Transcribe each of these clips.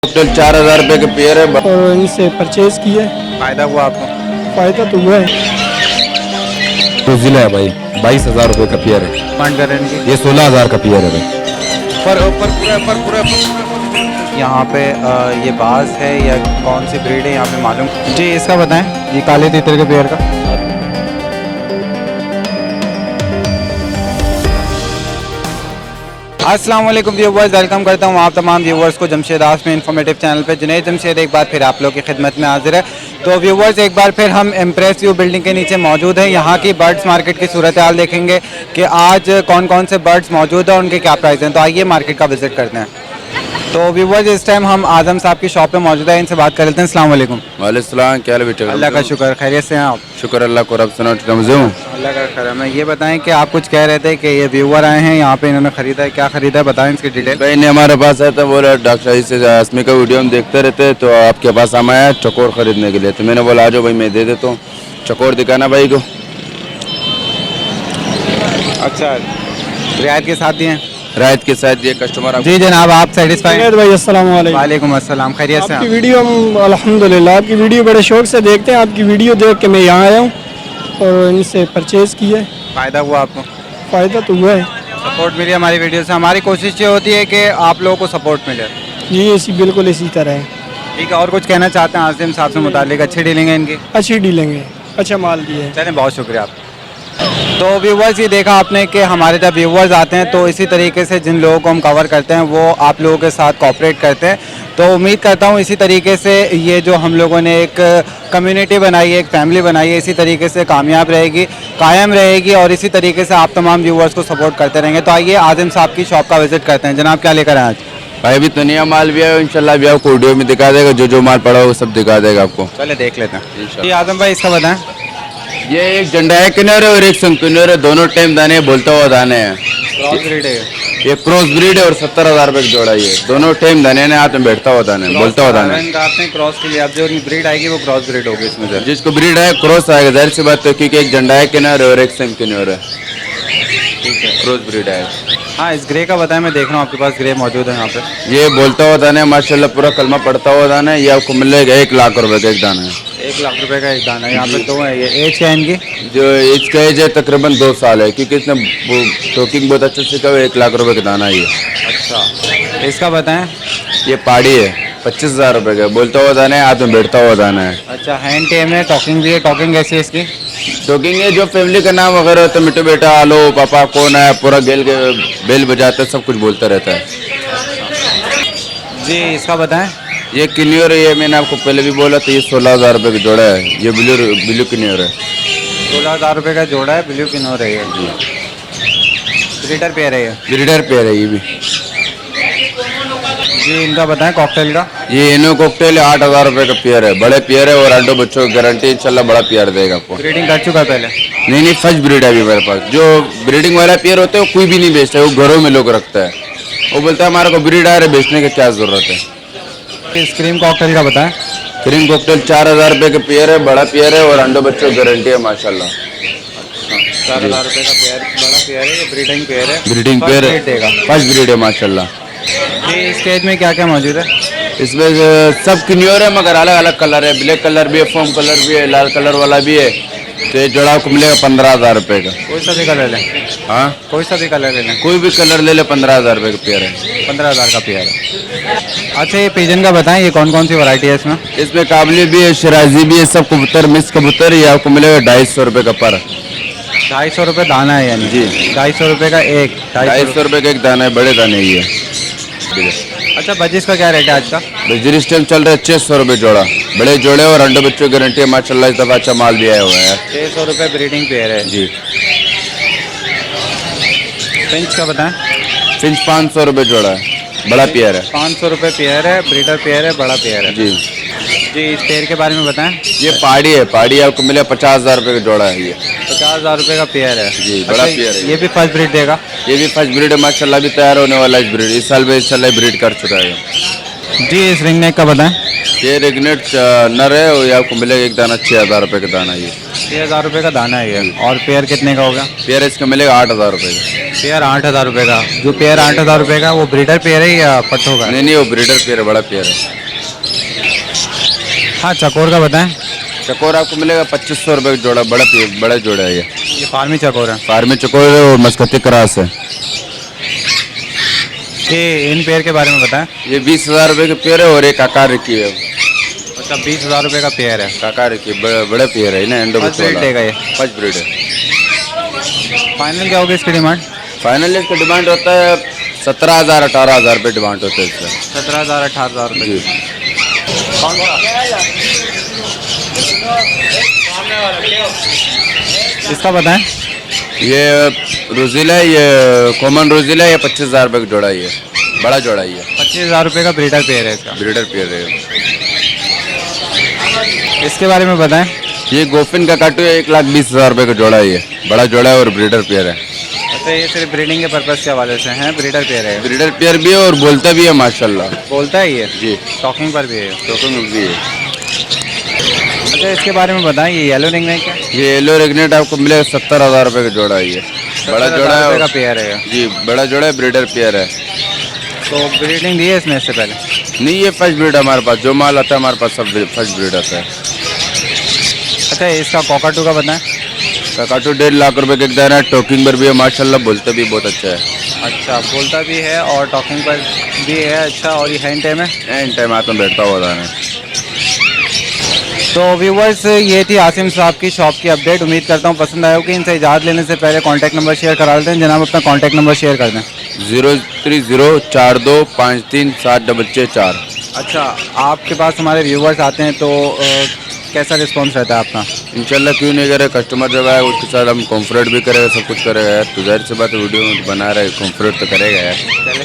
Total 4,000 रुपए के pair है। और इनसे परचेज किया है। फायदा हुआ आपको? फ़ायदा तो हुआ है। तो जिला है भाई, 22,000 रुपए का पेयर है। डिमांड कर रहे हैं इनकी? ये 16,000 का पेयर है भाई। पर यहाँ पे ये बाज है या कौन सी ब्रीड है यहाँ पे मालूम जी? इसका बताएं, ये काले तीतर के पेयर का। अस्सलाम वालेकुम व्यूवर्स, वेलकम करता हूँ आप तमाम व्यूवर्स को जमशेद आस में इंफॉर्मेटिव चैनल पे। जुनैद जमशेद एक बार फिर आप लोग की खिदमत में हाजिर है। तो व्यूवर्स, एक बार फिर हम इम्प्रेस व्यू बिल्डिंग के नीचे मौजूद हैं। यहाँ की बर्ड्स मार्केट की सूरत हाल देखेंगे कि आज कौन कौन से बर्ड्स मौजूद हैं और उनके क्या प्राइस हैं। तो आइए मार्केट का विजिट करते हैं। तो व्यूवर्स, इस टाइम हम आजम साहब की शॉप पे मौजूद है, इनसे बात कर लेते हैं। अस्सलाम वालेकुम। वालेकुम सलाम, क्या हाल बेटा? अल्लाह का शुक्र, खैरियत से हैं आप? शुक्र अल्लाह को, रब सना कमज़े हूँ। अल्लाह का करम है। ये बताएं कि आप कुछ कह रहे थे कि ये व्यूवर आए हैं यहाँ पे, इन्होंने ख़रीदा है, क्या ख़रीदा है बताएं इसकी डिटेल। भाई ने हमारे पास आया था, बोला डॉक्टर शाही से आसमी का वीडियो हम देखते रहते हैं, तो आपके पास हम आया चकोर ख़रीदने के लिए। तो मैंने बोला आ जाओ भाई, मैं दे देता हूँ। चकोर दिखाना भाई को। अच्छा, रियायत के साथ दिए? रायत के साथ ये कस्टमर जी जनाब, आप सेटिस्फाइड? जुनैद भाई अस्सलाम वालेकुम। वालेकुम अस्सलाम, खैरियत से आपकी हैं? वीडियो हम अल्हम्दुलिल्लाह आपकी वीडियो बड़े शौक से देखते हैं। आपकी वीडियो देख के मैं यहाँ आया हूँ और इनसे परचेज़ किया है। फ़ायदा हुआ आपको? फ़ायदा तो हुआ है सपोर्ट मिली हमारी वीडियो से। हमारी कोशिश ये होती है कि आप लोगों को सपोर्ट मिले। जी, इसी बिल्कुल इसी तरह है। ठीक है, और कुछ कहना चाहते हैं आसिम साहब से मुतालिक? अच्छी डीलिंग है इनकी? अच्छी डीलिंग है, अच्छा माल दिया है। चलें, बहुत शुक्रिया आप। तो व्यूवर्स, ये देखा आपने कि हमारे जब व्यूवर्स आते हैं तो इसी तरीके से जिन लोगों को हम कवर करते हैं वो आप लोगों के साथ कोऑपरेट करते हैं। तो उम्मीद करता हूँ इसी तरीके से ये जो हम लोगों ने एक कम्युनिटी बनाई है, एक फैमिली बनाई है, इसी तरीके से कामयाब रहेगी, कायम रहेगी और इसी तरीके से आप तमाम व्यूवर्स को सपोर्ट करते रहेंगे। तो आइए आज़म साहब की शॉप का विजिट करते हैं। जनाब, क्या लेकर आए आज? भाई अभी तो नया माल भी है, इंशाल्लाह भी आपको वीडियो में दिखा देगा। जो माल पड़ा वो सब दिखा देगा आपको। चले देख लेते हैं। जी आज़म भाई, इसका बताएं। ये एक झंडा है किन्नर है और एक संकिन्नर है, दोनों टाइम दाने बोलता हुआ दाने हैं। क्रॉस ब्रीड है? ये क्रॉस ब्रीड है और 70,000 रुपए की जोड़ा। ये दोनों टाइम दाने ने हाथ में बैठता हुआ दाने, बोलता हुआ दाने। आपने क्रॉस के लिए, अब जो ब्रीड आएगी वो क्रॉस ब्रीड होगी इसमें से? जिसको ब्रीड है क्रॉस आएगा, जाहिर सी बात है, क्योंकि एक झंडा है किन्नर और एक संकिन्नर है। ठीक है, क्रॉस ब्रीड है। हाँ, इस ग्रे का बताएं, मैं देख रहा हूँ आपके पास ग्रे मौजूद है यहाँ पे। ये बोलता हुआ दाना है, माशाल्लाह पूरा कलमा पड़ता हुआ दाना है। ये आपको मिलेगा 1,00,000 रुपए का एक दाना है। 1,00,000 रुपए का एक दाना है। यहाँ पे दो है। ये एज क्या है इनकी? जो इसका एज है तकरीबन 2 साल है, क्योंकि इसने टोकिंग बहुत अच्छे से किया। 1,00,000 रुपए का दाना है ये। अच्छा, इसका बताएं। ये पहाड़ी है, 25,000 रुपए का। बोलता हुआ दाना है, हाथ में बैठता हुआ दाना है। अच्छा, हैंड टेम है, टॉकिंग भी है। टॉकिंग कैसी है इसकी? टोकिंग है, जो फैमिली का नाम वगैरह होता है, मिट्टू बेटा, आलो पापा कौन है, पूरा बेल बजाता है, सब कुछ बोलता रहता है। जी, इसका बताएं। ये किन्योर है, ये मैंने आपको पहले भी बोला था, ये 16,000 रुपए की जोड़ा है। ये ब्लू किन्योर है। 16,000 रुपए का जोड़ा है, ब्लू किनोर है ये। ब्रीडर पेयर है ये? ब्रीडर पेयर है ये भी। जी, इनका बताएं कॉकटेल का। ये इनो कॉकटेल 8,000 रुपए का पेयर है। बड़े पेयर है और अंडो बच्चों की गारंटी, इंशाल्लाह बड़ा पेयर देगा आपको। ब्रीडिंग कर चुका है पहले? नहीं, फर्स्ट ब्रीड है अभी मेरे पास। जो ब्रीडिंग वाला पेयर होता है वो कोई भी नहीं बेचता है, वो घरों में लोग रखता है। वो बोलता है हमारे को ब्रीड आ रहा है, बेचने की क्या जरूरत है। इस क्रीम कॉकटेल का बताएं। क्रीम कॉकटेल 4,000 रुपए का पेयर है, बड़ा पेयर है और अंडो बच्चों की गारंटी है माशाल्लाह। 4,000 रुपए का पेयर, बड़ा पेयर है, ये ब्रीडिंग पेयर है। ब्रीडिंग पेयर है, देगा। फर्स्ट ब्रीड है माशाल्लाह। जी, इस केज में क्या क्या मौजूद है? इसमें सब किन्योर है, मगर अलग अलग कलर है। ब्लैक कलर भी है, फोम कलर भी है, लाल कलर वाला भी है। तो ये जोड़ा आपको मिलेगा 15,000 रुपए का। कोई सा भी कलर लें? हाँ, कोई सा भी कलर ले लें? कोई भी कलर ले ले, 15,000 रुपए का पेयर है। 15,000 का पेयर है। अच्छा, ये पिजन का बताएं, ये कौन कौन सी वैरायटी है इसमें? इसमें काबली भी है, शराजी भी है, सब कबूतर मिक्स कबूतर। ये आपको मिलेगा 250 रुपए का पर। 250 रुपये दाना है यानी? जी, 250 रुपये का एक। 250 रुपए का एक दाना है, बड़े दाने ही है। अच्छा, बजिस का क्या रेट है आज का? जिस टाइम चल रहा है 600 रुपए जोड़ा। बड़े जोड़े और अंडे बच्चों की गारंटी है माशाल्लाह। इस दफा अच्छा माल भी आया हुआ है। 600 रुपये ब्रीडिंग पेयर है जी। फिंच का बताएं। फिंच 500 रुपए जोड़ा है, बड़ा पेयर है। 500 रुपये पेयर है, ब्रीडर पेयर है, बड़ा पेयर है। जी जी, इस पेयर के बारे में बताएं। ये पहाड़ी है, पहाड़ी आपको मिलेगा 50,000 रुपए का जोड़ा है ये। 50,000 रुपये का पेयर है? जी, बड़ा पेयर है। ये भी फर्स्ट ब्रीड देगा? ये भी फर्स्ट ब्रीड है माशाल्लाह, भी तैयार होने वाला है। इस ब्रीड इस साल में इंशाल्लाह ब्रीड कर चुका है। जी, इस रिंग नेक का बताएं। ये रेगनेट नर है और ये आपको मिलेगा एक दाना 6,000 रुपए का दाना। ये 6,000 रुपये का दाना है ये। और पेयर कितने का होगा? पेयर इसका मिलेगा 8,000 रुपए का। पेयर 8,000 रुपये का। जो पेयर 8,000 रुपये का वो ब्रीडर पेयर है या पट्ठों का? नहीं नहीं, वो ब्रीडर पेयर है, बड़ा पेयर है। हाँ, चकोर का बताएं। चकोर आपको मिलेगा 2500 रुपये का जोड़ा, बड़ा पेयर, बड़ा जोड़ा है ये। ये फार्मी चकोर है। फार्मी चकोर है और मस्कती क्रास है। ये इन पेयर के बारे में बताएं। ये 20,000 रुपये के पेयर है और एक आकार की है। अच्छा, 20,000 रुपये का पेयर है। आकार की बड़ा पेयर है ना, एंडो फर्स्ट ब्रीड देगा ये। फर्स्ट ब्रीड है। फाइनल क्या होगी इसकी डिमांड? फाइनल इसका डिमांड होता है 17,000 18,000 रुपये डिमांड होता है इसका। 17,000 18,000 रुपये। जी। इसका बताएं। ये रोजिला है, ये कॉमन रोजिला है, ये 25,000 रुपये का जोड़ा है, ये बड़ा जोड़ा है ये। 25,000 रुपये का ब्रीडर पेयर है इसका। ब्रीडर पेयर है। इसके बारे में बताएं। ये गोफिन का काटू है, 1,20,000 रुपये का जोड़ा है ये, बड़ा जोड़ा है और ब्रीडर पेयर है। अच्छा, ये सिर्फ ब्रीडिंग के पर्पज़ के हवाले से हैं, ब्रीडर पेयर है। ब्रीडर पेयर भी है और बोलता भी है माशाल्लाह। बोलता है ये? जी। टॉकिंग पर भी है। टोकन भी है। अच्छा, इसके बारे में बताएं। ये येलो रिंग नेक है। ये येलो रेगनेट आपको मिलेगा 70,000 रुपये का जोड़ा है ये, बड़ा जोड़ा है का और- पेयर है। जी, बड़ा जोड़ा है, ब्रीडर पेयर है। तो ब्रीडिंग दी है इसमें इससे पहले? नहीं, ये फर्स्ट ब्रीड हमारे पास, जो माल आता है हमारे पास सब फर्स्ट ब्रीड आता है। अच्छा, इसका कॉकाटू का बताएं। काटू 1.5 लाख रुपए के एक दाना है, टोकिंग पर भी है माशाल्लाह, बोलते भी बहुत अच्छा है। अच्छा, बोलता भी है और टॉकिंग पर भी है। अच्छा, और ये हैंड टाइम है। एंड टाइम हाथ में बैठता हुआ दाना है। तो व्यूवर्स, ये थी आसिम साहब की शॉप की अपडेट। उम्मीद करता हूँ पसंद आया कि इनसे इजाज़त लेने से पहले कॉन्टैक्ट नंबर शेयर करा देते हैं। जनाब, अपना कॉन्टैक्ट नंबर शेयर कर दें। 030425374। अच्छा, आपके पास हमारे व्यूवर्स आते हैं तो कैसा रिस्पॉन्स रहता है अपना? इंशाल्लाह क्यों नहीं करे, कस्टमर जब आए उसके साथ हम कॉन्फ्रेट भी करेगा, सब कुछ करेगा यार। तो जाहिर सी बात है, वीडियो में बना रहे कॉन्फ्रेट तो करेगा यार।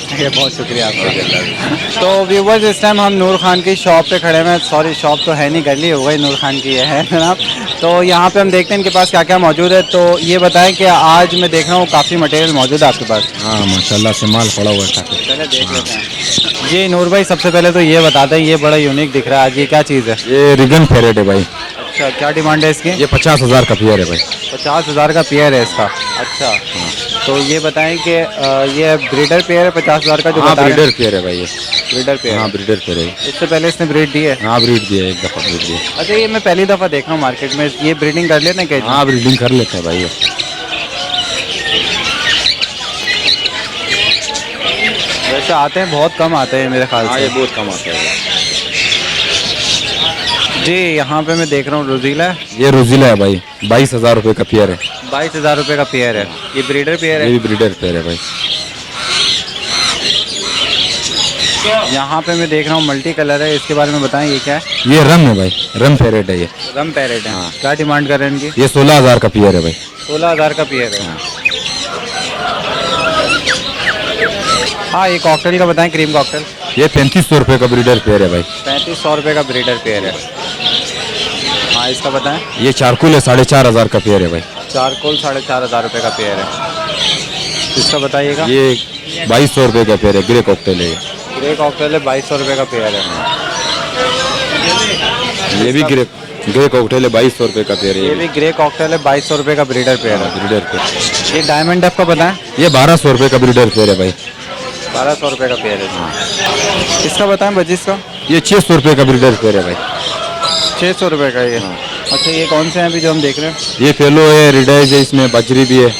चलिए, बहुत शुक्रिया आपका। तो व्यूवर्स, इस टाइम हम नूर खान की शॉप पे खड़े हैं। सॉरी, शॉप तो है नहीं, गली हो गई, नूर खान की है जनाब। तो यहाँ पे हम देखते हैं इनके पास क्या क्या मौजूद है। तो ये बताएं कि आज मैं देख रहा हूँ काफ़ी मटेरियल मौजूद है आपके पास। हाँ माशाल्लाह से माल पड़ा हुआ है। चले देख लेते हैं। जी नूर भाई, सबसे पहले तो ये बता दें, ये बड़ा यूनिक दिख रहा है आज, ये क्या चीज़ है? ये रिगन फेरेट है भाई। अच्छा, क्या डिमांड है इसकी? ये 50,000 का पेयर है भाई। 50,000 का पेयर है इसका। अच्छा, तो ये बताएं कि ये ब्रीडर पेयर है 50,000 का जो हाँ, बता रहे हैं? ब्रीडर पेयर है भाई ये। Breeder pair. हाँ, ब्रीडर पेयर है। इससे पहले इसने ब्रीड दी है? हाँ, ब्रीड दिया है, एक दफ़ा ब्रीड दिया। अच्छा, ये मैं पहली दफ़ा देख रहा हूँ मार्केट में। ये ब्रीडिंग कर लेते हैं क्या? हाँ, ब्रीडिंग कर लेता है भाई ये। वैसे आते हैं, बहुत कम आते हैं मेरे ख्याल हाँ, से। ये बहुत कम आता है। जी, यहाँ पे मैं देख रहा हूँ रोजीला है। ये रोजिला है भाई, 22,000 रुपये का पेयर है। 22,000 रुपये का पेयर है। ये ब्रीडर पेयर ये है। भी ब्रीडर पेयर है भाई। यहाँ पे मैं देख रहा हूँ मल्टी कलर है। इसके बारे में बताएं, ये क्या है? ये रम है भाई, रम पेरेट है ये। रम पैरेट है। हाँ। क्या डिमांड कर रहे हैं इनकी? ये 16,000 का पेयर है भाई। 16,000 का पेयर है। हाँ, ये कॉकटेल का बताएं, क्रीम कॉकटेल। ये 3500 रुपये का ब्रीडर पेयर है भाई। 3500 रुपये का ब्रीडर पेयर है। हाँ, इसका बताएं। ये चारकुल है, 4,500 का पेयर है भाई। चारकोल 4,500 रुपये का पेयर है। इसका बताइएगा। ये 2200 रुपये का पेयर है, ग्रे कॉकटेल है ये। ग्रे कॉकटेल है, 2200 रुपये का पेयर है। ये भी ग्रे कॉकटेल है, 2200 रुपये का पेयर है ये भी ग्रे कॉकटेल है, 2200 रुपये का ब्रीडर पेयर है। Breeder pair. ये डायमंड डफ का बताएं। ये 1200 रुपये का ब्रीडर पेयर है भाई। 1200 रुपये का पेयर है। इसका बताएं बजिस का। ये 600 रुपये का ब्रीडर पेयर है भाई। 600 रुपये का ये। अच्छा, ये कौन से हैं अभी जो हम देख रहे हैं? ये फेलो है, रिडाइज है, इसमें बजरी भी है।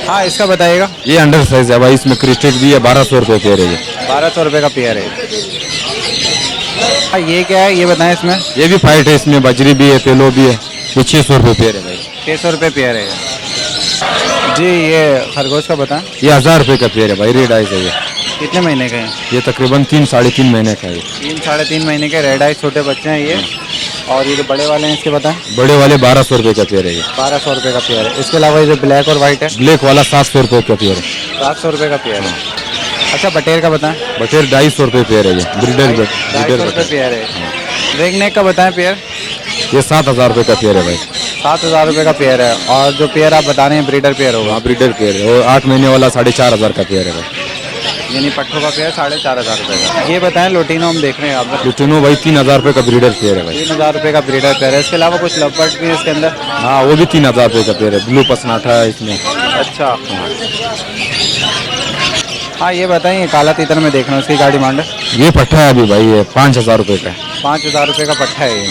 हाँ, इसका बताइएगा। ये अंडर साइज है भाई, इसमें क्रिस्टेड भी है, 1200 रुपये पेयर है ये। 1200 रुपये का पेयर है। हाँ, ये क्या है ये बताएं इसमें? ये भी फाइट है, इसमें बजरी भी है, पेलो भी है। ये 600 रुपये पेयर है भाई। 600 रुपये पेयर है। जी, ये खरगोश का बताएं। ये 1000 रुपये का पेयर है भाई, रेड आइज है ये। कितने महीने का है? ये तकरीबन 3 साढ़े 3 महीने का है। 3 साढ़े 3 महीने के रेड आई छोटे बच्चे हैं ये। और ये जो बड़े वाले हैं इसके बताएं। बड़े वाले 1200 रुपये का पेयर है ये। 1200 रुपये का पेयर है। इसके अलावा ये जो ब्लैक और वाइट है? ब्लैक वाला 700 रुपये का पेयर है। 700 रुपये का पेयर है। अच्छा, बटेर का बताएं। बटेर 250 रुपये पेयर है ये, ब्रीडर 250 रुपये पेयर है। रेग नेक का बताएं पेयर। ये 7,000 रुपये का पेयर है भाई। 7,000 रुपये का पेयर है। और जो पेयर आप बता रहे हैं ब्रीडर पेयर होगा? हाँ, ब्रीडर पेयर है। और 8 महीने वाला 4,500 का पेयर है भाई। यानी पट्ठों का पेयर 4,500 रुपये का। ये बताएं लोटिनो हम देख रहे हैं आप। लुटिनो भाई 3,000 रुपये का ब्रीडर पेयर है भाई। 3,000 रुपये का ब्रीडर पेयर है। इसके अलावा कुछ लवबर्ड भी है इसके अंदर? हाँ, वो भी 3,000 रुपये का पेयर है। ब्लू पसनाठा है इसमें। अच्छा, हाँ ये बताइए, काला तीतर में देख रहा हूँ, उसकी क्या डिमांड है? ये पट्टा है अभी भाई, ये 5,000 रुपये का है। 5,000 रुपये का पट्टा है ये।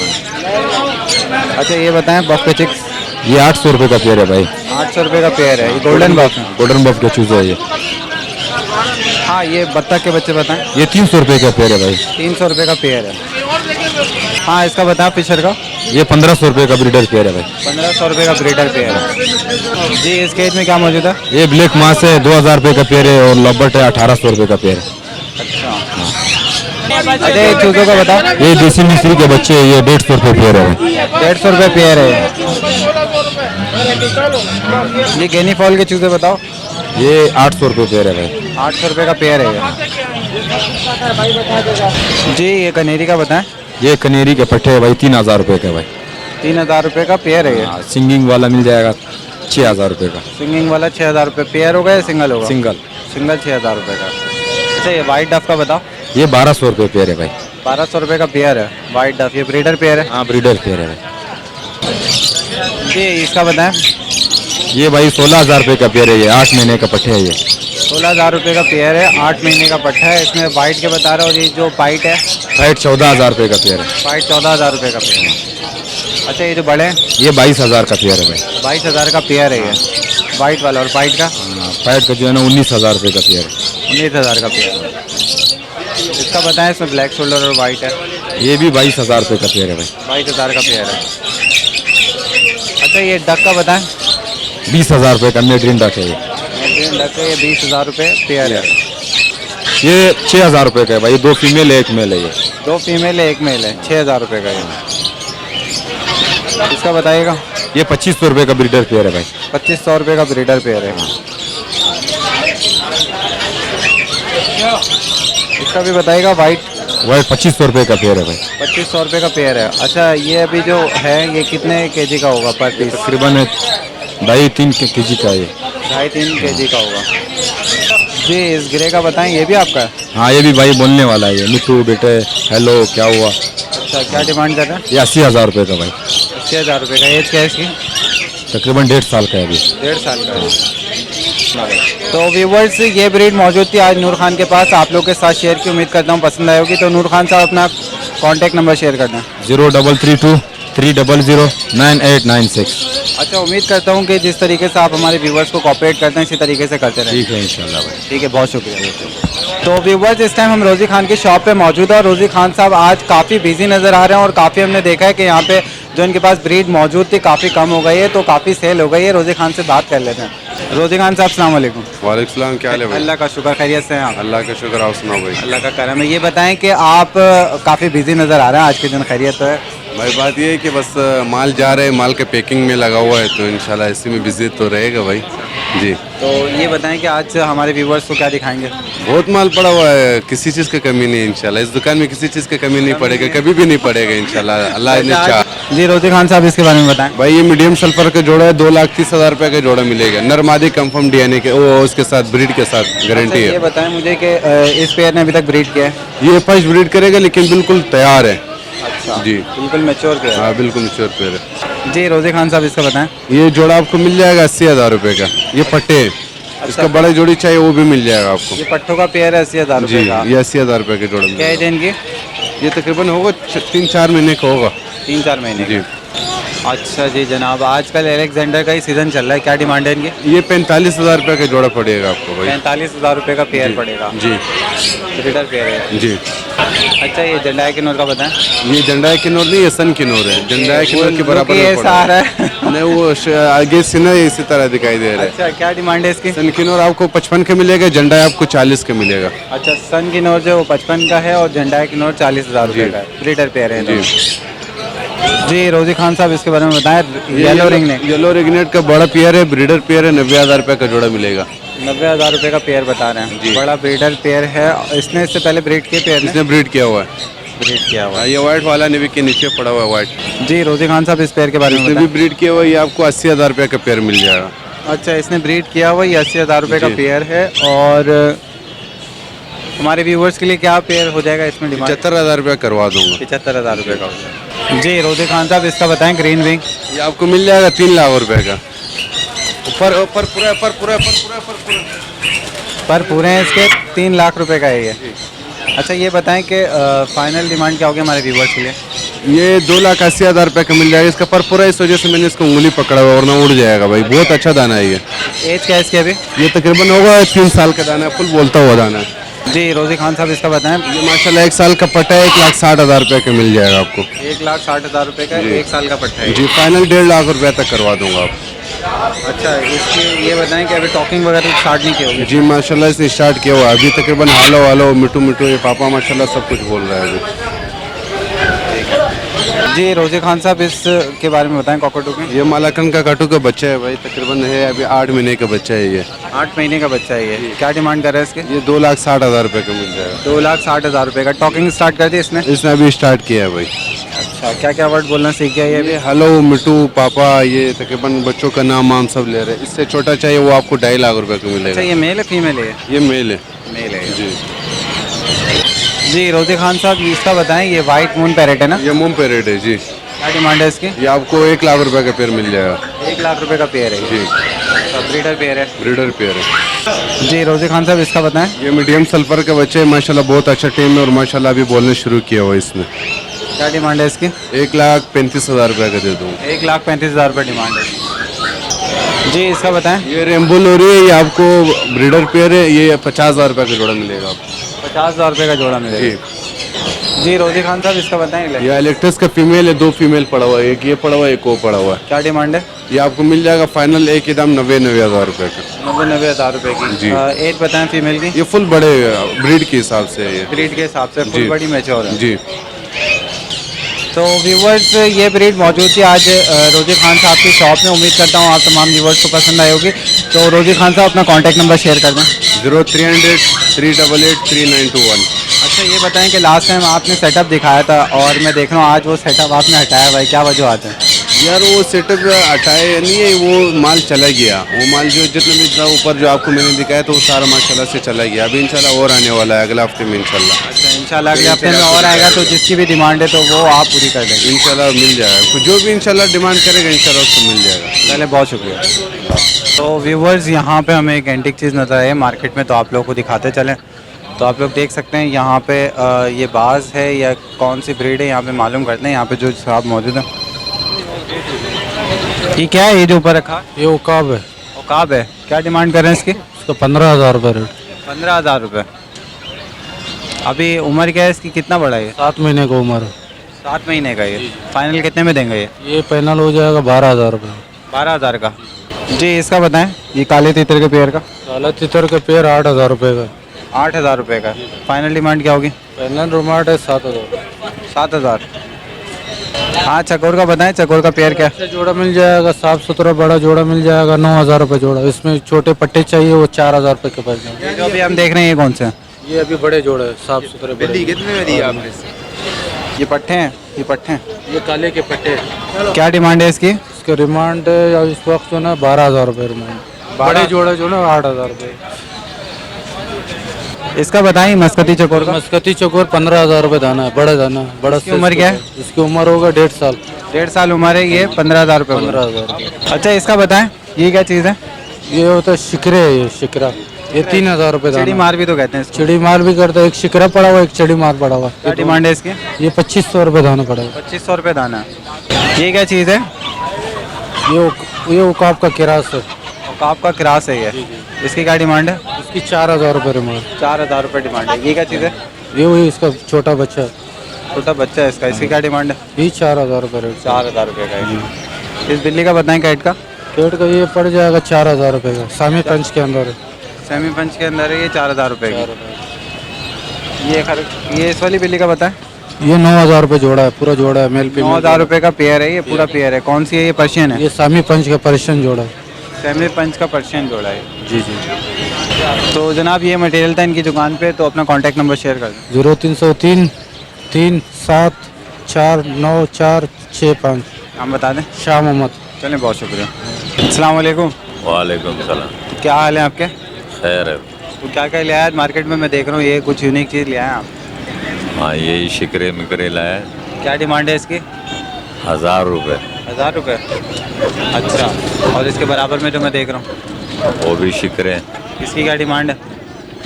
अच्छा ये बताएं, बफ के चिक्स? ये 800 रुपये का पेयर है भाई। 800 रुपये का पेयर है, ये गोल्डन बफ है। गोल्डन बफ के चूजे है ये। हाँ ये बत्तख के बच्चे बताएं? ये 300 रुपये का पेयर है भाई। 300 रुपये का पेयर है। हाँ इसका बताएं फिशर का? ये 1500 रुपये का ब्रीडर पेयर है भाई। 1500 रुपये का ब्रीडर पेयर है जी। इस केज में क्या मौजूद है? ये ब्लैक मास है 2000 रुपये का पेयर है, और लॉबर्ट है 1800 रुपये का पेयर है। अच्छा ये चूजों का बताओ? ये देसी मिस्त्री के बच्चे हैं, ये 150 रुपये पेयर है। 150 रुपये पेयर है। ये गेनी फॉल के चूजे बताओ? ये 800 रुपये पेयर है भाई। 800 रुपये का पेयर है जी। ये कनेरी का बताएं? ये कनेरी के पट्टे है भाई, 3000 रुपये का भाई। 3000 रुपये का पेयर है ये। सिंगिंग वाला मिल जाएगा 6000 रुपये का। सिंगिंग वाला 6000 रुपये पेयर होगा या सिंगल होगा? सिंगल। सिंगल 6000 रुपये का। अच्छा ये वाइट डफ का बताओ? ये 1200 रुपये पेयर है भाई। 1200 रुपये का पेयर है वाइट डफ। ये ब्रीडर पेयर है? हाँ ब्रीडर पेयर है भाई। जी इसका बताएं? ये भाई 16000 रुपये का पेयर है, ये 8 महीने का पट्टे है ये। 16000 रुपये का पेयर है, 8 महीने का पट्टा है। इसमें वाइट के बता रहे हो, और ये जो वाइट है? वाइट 14000 रुपये का पेयर है। वाइट 14000 रुपये का पेयर है। अच्छा ये जो बड़े हैं? ये 22000 का पेयर है भाई। 22000 का पेयर है ये वाइट वाला। और वाइट का? वाइट का जो है ना 19000 रुपये का पेयर है। 19000 का पेयर है। इसका बताएं, इसमें ब्लैक शोल्डर और वाइट है? ये भी 22000 रुपये का पेयर है भाई। 22000 का पेयर है। अच्छा ये डक का बताएं? 20000 रुपये का मेड्रीन डक है ये। मेड्रीन डक है, ये 20000 रुपये पेयर है। ये 6000 रुपये का है भाई, 2 फीमेल है 1 मेल है ये। 2 फीमेल है 1 मेल है, 6000 रुपये का ये। इसका बताइएगा? ये 2500 रुपये का ब्रीडर पेयर है भाई। 2500 रुपये का ब्रीडर पेयर है। इसका भी बताइएगा? वाइट? वाइट 2500 रुपये का पेयर है भाई। 2500 रुपये का पेयर है। अच्छा ये अभी जो है ये कितने केजी का होगा पर पीस? तकरीबन 2.5-3 केजी का ये। 2.5-3 केजी का होगा जी। इस ग्रे का बताएं? ये भी आपका है? हाँ ये भी भाई बोलने वाला है ये। मिट्टू बेटे हेलो क्या हुआ। अच्छा क्या डिमांड कर रहे हैं? ये 80000 रुपये का भाई। 80,000 रुपये का। एज क्या है इसकी? तकरीबन 1.5 साल का है अभी। 1.5 साल का है। तो व्यूवर्स ये ब्रीड मौजूद थी आज नूर खान के पास, आप लोग के साथ शेयर की उम्मीद करता हूँ पसंद आई होगी। तो नूर खान साहब अपना कॉन्टैक्ट नंबर शेयर कर दें। 0332 300 9896। अच्छा उम्मीद करता हूँ कि जिस तरीके से आप हमारे व्यूवर्स को कोऑपरेट करते हैं इसी तरीके से करते रहें। ठीक है इंशाल्लाह भाई। ठीक है, बहुत शुक्रिया। तो व्यूवर्स इस टाइम हम रोज़ी खान की शॉप पे मौजूद है और रोज़ी खान साहब आज काफ़ी बिजी नज़र आ रहे हैं और काफ़ी हमने देखा है कि यहाँ पे जो इनके पास ब्रीड मौजूद थी काफ़ी कम हो गई है, तो काफ़ी सेल हो गई है। रोज़ी खान से बात कर लेते हैं। रोज़ी खान साहब अस्सलाम वालेकुम। वालेकुम सलाम, क्या हाल है भाई? अल्लाह का शुक्र, खैरियत से हैं आप? अल्लाह का शुक्र, आप सुनाओ भाई। अल्लाह का करम है। ये बताएं कि आप काफ़ी बिजी नज़र आ रहे हैं आज के दिन, खैरियत तो है? भाई बात ये है कि बस माल जा रहे हैं, माल के पैकिंग में लगा हुआ है, तो इंशाल्लाह इसी में बिजी तो रहेगा भाई जी। तो ये बताएं कि आज हमारे व्यूवर्स को क्या दिखाएंगे? बहुत माल पड़ा हुआ है, किसी चीज़ की कमी नहीं है इंशाल्लाह। इस दुकान में किसी चीज़ की कमी नहीं पड़ेगा, कभी भी नहीं पड़ेगा इंशाल्लाह, अल्लाह ने चाहा। जी रोज़ी खान साहब इसके बारे में बताएं। भाई ये मीडियम सल्फर का जोड़ा है, 2,30,000 रुपये का जोड़ा मिलेगा। नर मादी कंफर्म DNA के वो उसके साथ ब्रीड के साथ गारंटी ये है। बताएं मुझे कि इस पेयर ने अभी तक ब्रीड किया है? ये फर्स्ट ब्रीड करेगा लेकिन बिल्कुल तैयार है अच्छा जी। बिल्कुल मैच्योर किया है। हाँ बिल्कुल मैच्योर पेयर है जी रोज़ी खान साहब इसका बताएं। ये जोड़ा आपको मिल जाएगा 80,000 रुपये का। ये पट्टे है, इसका बड़ा जोड़ी चाहिए वो भी मिल जाएगा आपको। ये पट्टों का पेयर है 80,000 जी, रुपये का। ये 80,000 रुपये के जोड़ा क्या एज है इनकी? ये तकरीबन होगा 3-4 महीने का होगा 3-4 महीने जी। अच्छा जी जनाब, आजकल एलेक्जेंडर का ही सीज़न चल रहा है, क्या डिमांड है इनकी? ये 45,000 रुपये का जोड़ा पड़ेगा आपको भाई। 45,000 रुपये का पेयर पड़ेगा जी ब्रीडर पेयर है। जी। अच्छा ये जंडाई किन्नौर का बताएं। ये जंडाई किन्नौर नहीं, ये सन किन्नौर है। जंडाई किन्नौर के बराबर में ऐसा पड़ा आ है। रहा है नहीं वो आगे सिना इसी तरह दिखाई दे रहा है। अच्छा क्या डिमांड है इसकी? सन किन्नौर आपको 55 का मिलेगा, जंडाई आपको 40 का मिलेगा। अच्छा सन किन्नौर जो 55 का है और झंडा किन्नौर 40,000 रुपये जी। का है, ब्रीडर पेयर है जी जी। रोज़ी खान साहब इसके बारे में बताएं। येलो रिंग ने येलो रिंगनेट का बड़ा पेयर है, ब्रीडर पेयर है, 90,000 रुपये का जोड़ा मिलेगा। 90,000 रुपये का पेयर बता रहे हैं, बड़ा ब्रीडर पेयर है। इसने इससे पहले ब्रीड किए पेयर ने? इसने ब्रीड किया हुआ है। ब्रीड किया हुआ है। ये व्हाइट वाला नेवी के नीचे पड़ा हुआ है व्हाइट। जी रोज़ी खान साहब इस पेयर के बारे में इसने भी बताएं। ब्रीड किया हुआ है, ये आपको 80,000 रुपये का पेयर मिल जाएगा। अच्छा इसने ब्रीड किया हुआ, ये 80,000 रुपये का जी। पेयर है। और हमारे व्यूवर्स के लिए क्या पेयर हो जाएगा इसमें डिमांड? 75,000 रुपये करवा दूंगा। 75,000 रुपये का हो जाएगा जी। रोज़ी खान साहब इसका बताएं ग्रीन विंग। ये आपको मिल जाएगा 3 लाख रुपये का। पर पूरे हैं इसके 3 लाख रुपए का है ये। अच्छा ये बताएं कि फाइनल डिमांड क्या होगी हमारे व्यूवर्स के लिए? ये 2,80,000 रुपये का मिल जाएगा। इसका पर पूरा इस वजह से मैंने इसको उंगली पकड़ा हुआ वरना उड़ जाएगा भाई। बहुत अच्छा दाना है ये। एज क्या है इसकी अभी? ये तकरीबन होगा 3 साल का दाना है, फुल बोलता हुआ दाना है। जी रोजी खान साहब इसका बताएं। ये माशाल्लाह 1 साल का पट्टा है, 1,60,000 रुपये का मिल जाएगा आपको। 1,60,000 रुपए का 1 साल का पट्टा है। जी फाइनल 1.5 लाख रुपये तक करवा दूंगा आपको। अच्छा इसकी ये बताएं कि अभी टॉकिंग वगैरह स्टार्ट नहीं की होगी? जी माशाल्लाह इसने स्टार्ट किया हुआ है। अभी तकरीबन हालो हालो मिठू मिठू ये पापा माशाल्लाह सब कुछ बोल रहा है अभी। जी रोजी खान साहब इसके बारे में बताएं कॉकटू के। ये मालाकन का काटू का बच्चा है भाई, तकरीबन है अभी 8 महीने का बच्चा है ये। 8 महीने का बच्चा है ये। क्या डिमांड कर रहे हैं इसके? ये 2,60,000 रुपये का मिल जाएगा। 2,60,000 रुपए का। टॉकिंग स्टार्ट कर दी इसने? इसने अभी स्टार्ट किया है भाई। अच्छा क्या क्या वर्ड बोलना सीख गया ये अभी? ये हेलो मिठू पापा ये तकरीबन बच्चों का नाम वाम सब ले रहे हैं। इससे छोटा चाहिए वो आपको 2.5 लाख रुपए का अच्छा मिलेगा। ये मेल है फीमेल है? ये मेल है। मेल है जी जी। रोजी खान साहब इसका बताएं। ये वाइट मून पैरेट है ना? ये मुम पेरेट है जी। क्या डिमांड है इसकी? ये आपको 1 लाख रुपए का पेयर मिल जाएगा। 1 लाख रुपए का पेयर है जी ब्रीडर पेयर है। ब्रीडर पेयर है। जी रोजी खान साहब इसका बताएं। ये मीडियम सल्फर के बच्चे हैं माशाल्लाह, बहुत अच्छा टीम है और माशाल्लाह अभी बोलने शुरू किया हुआ है इसने। क्या डिमांड है इसकी? 1,35,000 रुपये का दे दूँगा। 1,35,000 रुपये डिमांड है। जी इसका बताएं। ये रेम्बो लोरी है, ये आपको ब्रीडर पेयर है। ये 50,000 रुपये का जोड़ा मिलेगा आपको। 50,000 रुपये का जोड़ा मिलेगा। जी जी रोजी खान साहब इसका बताएं। ये इलेक्ट्रस का फीमेल है, 2 फीमेल पड़ा हुआ है, एक ये पड़ा हुआ है एक वो पड़ा हुआ है। क्या डिमांड है? ये आपको मिल जाएगा फाइनल एक ही दाम 90,000 रुपये का। 90,000 रुपये की। जी। एज बताएं फीमेल की? ये फुल बड़े ब्रीड के हिसाब से है ये। ब्रीड के हिसाब से जी। फुल बड़ी मैच्योर है। जी तो व्यूवर्स ये ब्रीड मौजूद थी आज रोजी खान साहब की शॉप में। उम्मीद करता हूँ आप तमाम व्यूवर्स को पसंद आई होगी। तो रोजी खान साहब अपना कॉन्टैक्ट नंबर शेयर कर दें। 0300 388 3921। अच्छा ये बताएं कि लास्ट टाइम आपने सेटअप दिखाया था और मैं देख रहा हूँ आज वो सेटअप आपने हटाया भाई, क्या वजह आते हैं? यार वो सेटअप हटाए नहीं है, वो माल चला गया। वो माल जो जितना भी था ऊपर जो आपको मैंने दिखाया तो वो सारा माशाल्लाह से चला गया। अभी इंशाल्लाह और आने वाला है अगले हफ्ते में इंशाल्लाह। अच्छा इंशाल्लाह अगले हफ्ते में और आएगा तो जिसकी भी डिमांड है तो वो आप पूरी कर देंगे? इंशाल्लाह मिल जाएगा, जो भी इंशाल्लाह डिमांड करेगा इंशाल्लाह उसको मिल जाएगा। पहले बहुत शुक्रिया। तो व्यूवर्स यहाँ पे हमें एक एंटिक चीज़ नज़र आई है मार्केट में, तो आप लोगों को दिखाते चलें। तो आप लोग देख सकते हैं यहाँ पे ये बाज है या कौन सी ब्रीड है यहाँ पे मालूम करते हैं। यहाँ पे जो साहब मौजूद है। ये क्या है ये जो ऊपर रखा? ये उकाब है। औकाब है। क्या डिमांड कर रहे हैं इसकी? इसका 15,000 रुपये रेट। 15,000 रुपये। अभी उम्र क्या है इसकी, कितना बड़ा है? 7 महीने का उम्र है। 7 महीने का। ये फाइनल कितने में देंगे? ये फाइनल हो जाएगा 12,000 रुपये। 12,000 का। जी इसका बताएं। ये काले तीतर के पेयर का? काला तितर का पेयर 8,000 रुपये का। 8,000 रुपये का। फाइनल डिमांड क्या होगी? फाइनल रुमाट है 7,000। 7,000। हाँ चकोर का बताएं। चकोर का पेयर क्या है? अच्छा जोड़ा मिल जाएगा, साफ सुथरा बड़ा जोड़ा मिल जाएगा 9,000 रुपये जोड़ा। इसमें छोटे पट्टे चाहिए वो 4,000 रुपये के पड़ जाएंगे। ये जो अभी हम देख रहे हैं ये कौन से हैं? ये अभी बड़े जोड़े हैं, साफ सुथरे बड़े। कितने में दिया आपने? ये पट्टे हैं। ये पट्टे हैं। ये काले के पट्टे। क्या डिमांड है इसकी? इसके रिमांड इस वक्त जो ना 12,000 रुपये रिमांड। बड़े जोड़े जो ना 8,000 रुपये। इसका बताएं मस्कती चकोर का? मस्कती चकोर 15,000 रुपये दाना है, बड़ा दाना है, बड़ा। इसकी उम्र क्या है? इसकी उम्र होगा 1.5 साल। 1.5 साल उम्र है। ये 15,000 रुपये। 15,000। अच्छा इसका बताएं। ये क्या चीज़ है? ये होता है शिकरे है, ये शिकरा। ये 3,000 रुपये चिड़ी दाना। मार भी तो कहते हैं इसको। चिड़ी मार भी करता है। एक शिकरा पड़ा हुआ, एक चिड़ी मार पड़ा हुआ। क्या डिमांड है इसकी? ये 2,500 रुपये दाना पड़ा हुआ। 2,500 रुपये दाना। ये क्या चीज़ है? ये उकाब का किरास है। औकाब का क्रास है ये। इसकी क्या डिमांड है? इसकी 4,000 रुपये रिमांड। 4,000 रुपये डिमांड है। ये क्या चीज़ है? ये वही इसका छोटा बच्चा है। छोटा बच्चा है इसका। इसकी क्या डिमांड है? ये 4,000 रुपये रेट। 4,000 रुपये का है। इस बिल्ली का बताएं कैट का? पेट का ये पड़ जाएगा 4,000 रुपये का। सामी पंच के अंदर है। सेमी पंच के अंदर है ये। 4,000 रुपये की। ये इस वाली बिल्ली का बताएं। ये 9,000 रुपये जोड़ा है, पूरा जोड़ा है, मेल फीमेल। 9,000 रुपये का पेयर है ये। पूरा पेयर है। कौन सी है ये? पर्शियन है। ये सामी पंच का पर्शियन जोड़ा है। सेमी पंच का पर्शियन जोड़ा है। जी जी। तो जनाब ये मटेरियल था इनकी दुकान पे। तो अपना कॉन्टैक्ट नंबर शेयर कर दें। 0303 37494665। हम बता दें। शाह मोहम्मद। चलें बहुत शुक्रिया। अस्सलाम वालेकुम। वालेकुम सलाम। क्या हाल है आपके? खैर है। तो क्या क्या ले आया मार्केट में? मैं देख रहा हूँ ये कुछ यूनिक चीज़ ले आए आप। हाँ यही शिकरे मिकरे लाया। क्या डिमांड है इसकी? 1,000 रुपये। 1000 रुपये। अच्छा, और इसके बराबर में जो मैं देख रहा हूँ वो भी शिकरे इसकी क्या डिमांड है?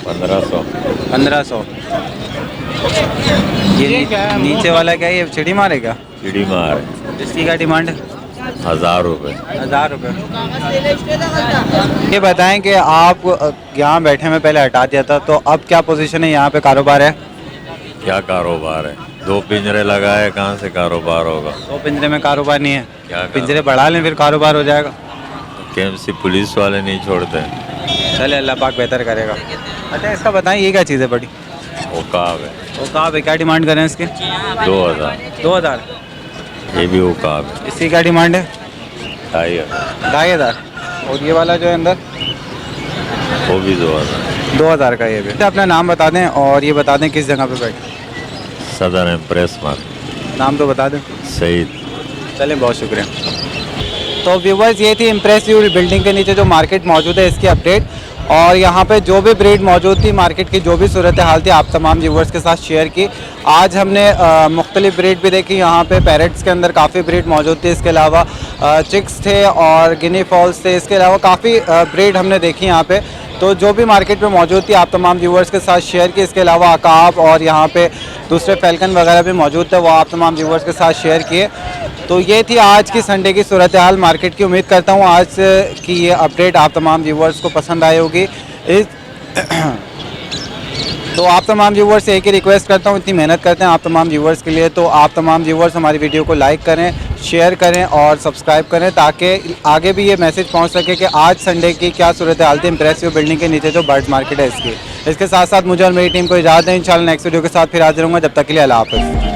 1500। 1500। ये नीचे वाला क्या है, ये चिड़ी मारेगा? चिड़ी मार इसकी क्या डिमांड है? 1000 रुपये। 1000 रुपये। ये बताएं कि आप यहाँ बैठे में पहले हटा दिया था, तो अब क्या पोजीशन है यहाँ पे, कारोबार है? क्या कारोबार है? 2 पिंजरे लगाए, कहाँ से कारोबार होगा? तो पिंजरे में कारोबार नहीं है? क्या पिंजरे बढ़ा लें फिर कारोबार हो जाएगा। केएमसी पुलिस वाले नहीं छोड़ते। चले, अल्लाह पाक बेहतर करेगा। अच्छा, इसका बताएं ये क्या चीज़ है बड़ी? उकाब है। वो कहाँ पे क्या डिमांड करें इसके? 2000। 2000। ये भी उकाब है। इसकी क्या डिमांड है? 2500। 2500। और ये वाला जो है अंदर? वो भी 2000। 2000 का ये भी। अपना नाम बता दें और ये बता दें किस जगह पे बैठे। सदर इम्प्रेस मार्केट। नाम तो बता दें। सईद। चलें, बहुत शुक्रिया। तो व्यूवर्स, ये थी इम्प्रेस व्यू बिल्डिंग के नीचे जो मार्केट मौजूद है इसकी अपडेट, और यहाँ पे जो भी ब्रीड मौजूद थी, मार्केट की जो भी सूरत हाल थी, आप तमाम व्यूवर्स के साथ शेयर की। आज हमने मुख्तलिफ ब्रीड भी देखी। यहाँ पे पैरेट्स के अंदर काफ़ी ब्रीड मौजूद थी, इसके अलावा चिक्स थे और गिनी फॉल्स थे, इसके अलावा काफ़ी ब्रीड हमने देखी यहाँ पे। तो जो भी मार्केट में मौजूद थी आप तमाम व्यूवर्स के साथ शेयर की। इसके अलावा अकाब और यहाँ पे दूसरे फैल्कन वगैरह भी मौजूद थे, वो आप तमाम व्यूवर्स के साथ शेयर किए। तो ये थी आज की संडे की सूरत हाल मार्केट की। उम्मीद करता हूँ आज की ये अपडेट आप तमाम व्यूवर्स को पसंद आई होगी। तो आप तमाम व्यूवर्स से एक ही रिक्वेस्ट करता हूँ, इतनी मेहनत करते हैं आप तमाम व्यूवर्स के लिए, तो आप तमाम व्यूवर्स हमारी वीडियो को लाइक करें, शेयर करें और सब्सक्राइब करें, ताकि आगे भी ये मैसेज पहुँच सके कि आज संडे की क्या सूरत हाल थी इम्प्रेस व्यू बिल्डिंग के नीचे जो बर्ड्स मार्केट है इसकी। इसके साथ साथ मुझे और मेरी टीम को इजाज़त दें। इंशाल्लाह नेक्स्ट वीडियो के साथ फिर हाजिर होंगे। जब तक के लिए अल्लाह हाफ़िज़।